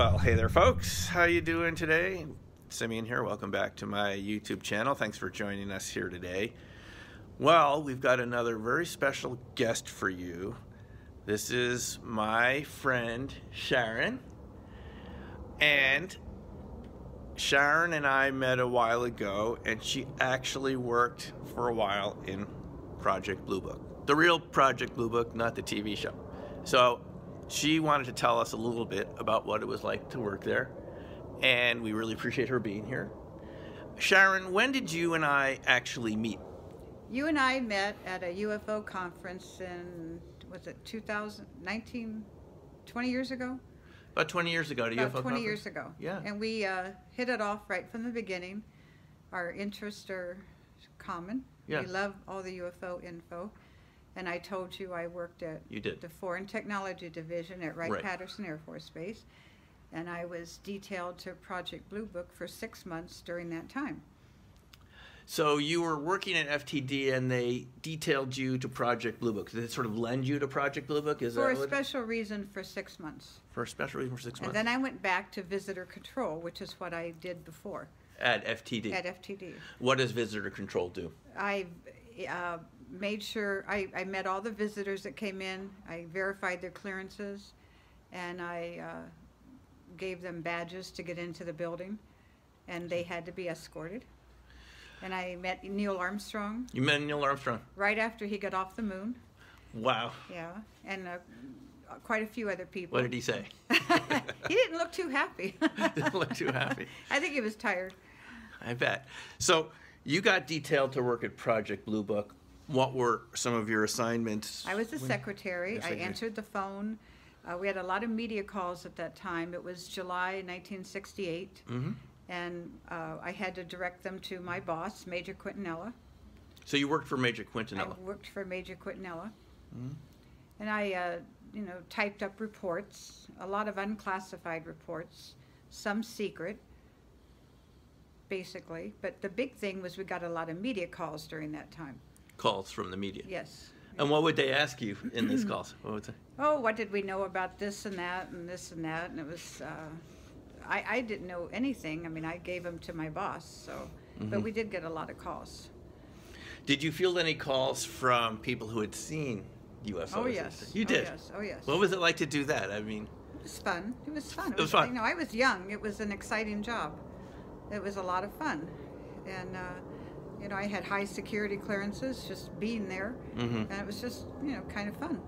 Well, hey there folks, how you doing today? Simeon here, welcome back to my YouTube channel. Thanks for joining us here today. Well, we've got another very special guest for you. This is my friend Sharyn. And Sharyn and I met a while ago, and she actually worked for a while in Project Blue Book. The real Project Blue Book, not the TV show. So she wanted to tell us a little bit about what it was like to work there, and we really appreciate her being here. Sharyn, when did you and I actually meet? You and I met at a UFO conference in, was it 2019, 20 years ago? About 20 years ago at a UFO conference? About 20 years ago. Yeah. And we hit it off right from the beginning. Our interests are common. Yeah. We love all the UFO info. And I told you I worked at the Foreign Technology Division at Wright-Patterson Air Force Base. And I was detailed to Project Blue Book for 6 months during that time. So you were working at FTD and they detailed you to Project Blue Book. Did it sort of lend you to Project Blue Book? For a special reason for 6 months. For a special reason for 6 months. And then I went back to visitor control, which is what I did before. At FTD? At FTD. What does visitor control do? I made sure I met all the visitors that came in. I verified their clearances, and I gave them badges to get into the building, and they had to be escorted. And I met Neil Armstrong. You met Neil Armstrong? Right after he got off the moon. Wow. Yeah, and quite a few other people. What did he say? He didn't look too happy. Didn't look too happy. I think he was tired. I bet. So you got detailed to work at Project Blue Book. What were some of your assignments? I was the secretary. I answered the phone. We had a lot of media calls at that time. It was July 1968. Mm-hmm. And I had to direct them to my boss, Major Quintanilla. So you worked for Major Quintanilla? I worked for Major Quintanilla. Mm-hmm. And I, typed up reports, a lot of unclassified reports, some secret, basically. But the big thing was we got a lot of media calls during that time. Calls from the media? Yes. And what would they ask you in these calls? What would they? Oh, what did we know about this and that and this and that? And it was... I didn't know anything. I mean, I gave them to my boss, so, but we did get a lot of calls. Did you field any calls from people who had seen UFOs? Oh, yes. You did? Oh, yes. Oh, yes. What was it like to do that? I mean... It was fun. It was fun. It was fun. I was young. It was an exciting job. It was a lot of fun. And, I had high security clearances just being there. And it was just, kind of fun.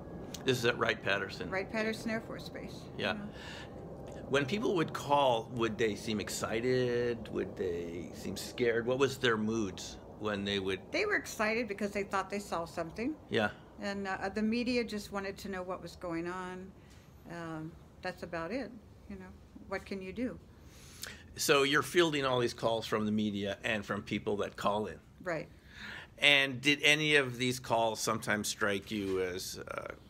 This is at Wright-Patterson? Wright-Patterson Air Force Base. Yeah. When people would call, would they seem excited? Would they seem scared? What was their moods when they would... They were excited because they thought they saw something. Yeah. And the media just wanted to know what was going on. That's about it. What can you do? So you're fielding all these calls from the media and from people that call in. Right. And did any of these calls sometimes strike you as,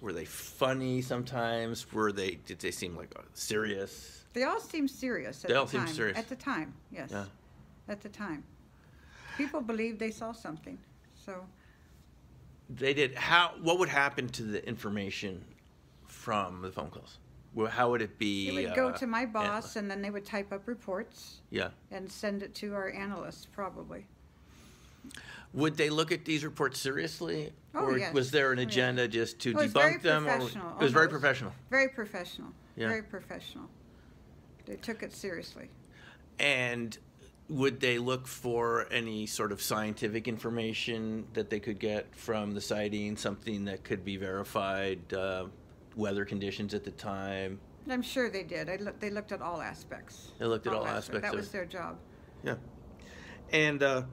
were they funny sometimes? Did they seem like serious? They all seemed serious at the time. They all seemed serious? At the time, yes. Yeah. At the time. People believed they saw something, so. They did. What would happen to the information from the phone calls? How would it be? It would go to my boss, and then they would type up reports. Yeah. And send it to our analysts, probably. Would they look at these reports seriously? Oh, or yes. was there an agenda just to debunk them? It was very professional. Very professional. Yeah. Very professional. They took it seriously. And would they look for any sort of scientific information that they could get from the sighting, something that could be verified, weather conditions at the time? I'm sure they did. They looked at all aspects. They looked at all aspects. That was their job. Yeah. And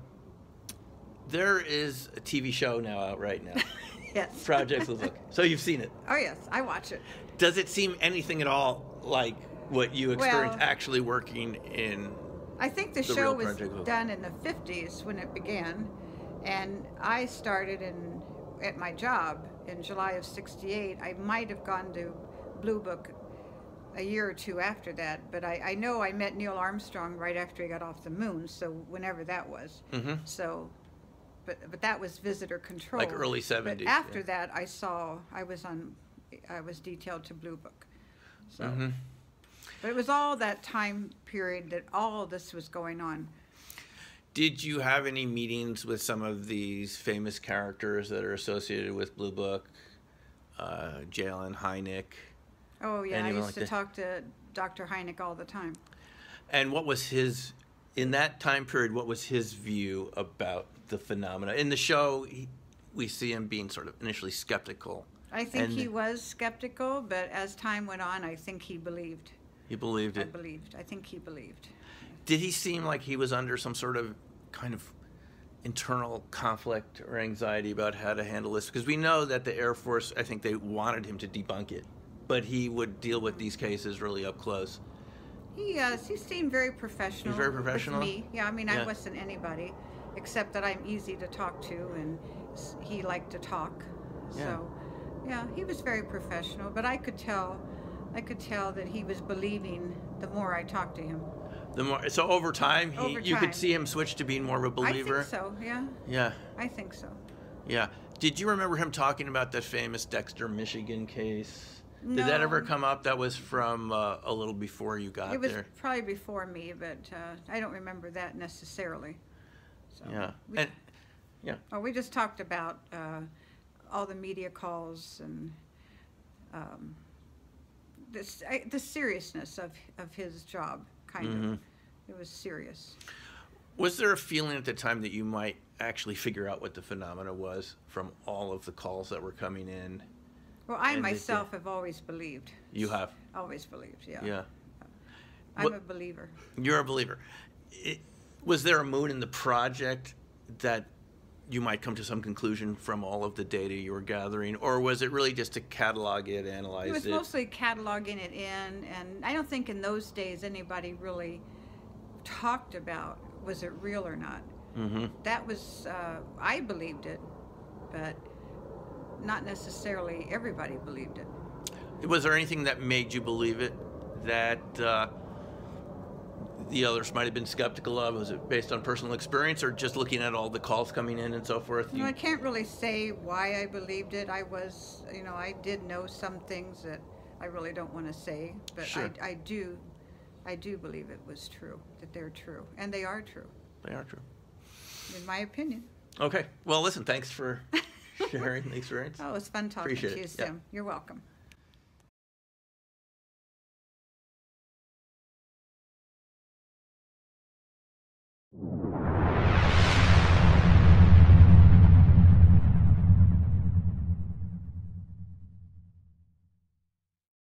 there is a TV show now out right now. Yes. Project Blue Book. So you've seen it? Oh, yes. I watch it. Does it seem anything at all like what you experienced actually working in I think the show was done in the 50s when it began, and I started at my job in July of '68. I might have gone to Blue Book a year or two after that, but I know I met Neil Armstrong right after he got off the moon, so whenever that was. So, but that was visitor control. Like early 70s. But after that, I was detailed to Blue Book. So. But it was all that time period that all this was going on. Did you have any meetings with some of these famous characters that are associated with Blue Book? Jalen, Hynek? Oh, yeah, I used to talk to Dr. Hynek all the time. And what was his, in that time period, what was his view about the phenomena? In the show, we see him being sort of initially skeptical. I think he was skeptical, but as time went on, I think he believed. He believed it? I think he believed. Did he seem like he was under some sort of kind of internal conflict or anxiety about how to handle this? Because we know that the Air Force, I think they wanted him to debunk it, but he would deal with these cases really up close. He seemed very professional. He's very professional? With me. Yeah, I mean, I wasn't anybody, except that I'm easy to talk to, and he liked to talk. Yeah. So, yeah, he was very professional, but I could tell that he was believing the more I talked to him. So over time, you could see him switch to being more of a believer? I think so, yeah. Yeah. I think so. Yeah. Did you remember him talking about that famous Dexter, Michigan case? No. Did that ever come up? That was from a little before you got there. It was probably before me, but I don't remember that necessarily. So yeah. Oh, we just talked about all the media calls and the seriousness of his job, kind of. It was serious. Was there a feeling at the time that you might actually figure out what the phenomena was from all of the calls that were coming in? Well, I myself have always believed. You have? Always believed, yeah. Yeah. I'm a believer. You're a believer. Was there a mood in the project that you might come to some conclusion from all of the data you were gathering, or was it really just to catalog it, analyze it? It was mostly cataloging it in, and I don't think in those days anybody really talked about was it real or not. That was, I believed it, but not necessarily everybody believed it. Was there anything that made you believe it that the others might have been skeptical of? Was it based on personal experience or just looking at all the calls coming in and so forth? I can't really say why I believed it. I did know some things that I really don't want to say, but sure. I do believe it was true, that they're true, and they are true. They are true. In my opinion. Okay. Well, listen, thanks for sharing the experience. Oh, it was fun talking to you, Sim. Yeah. You're welcome. You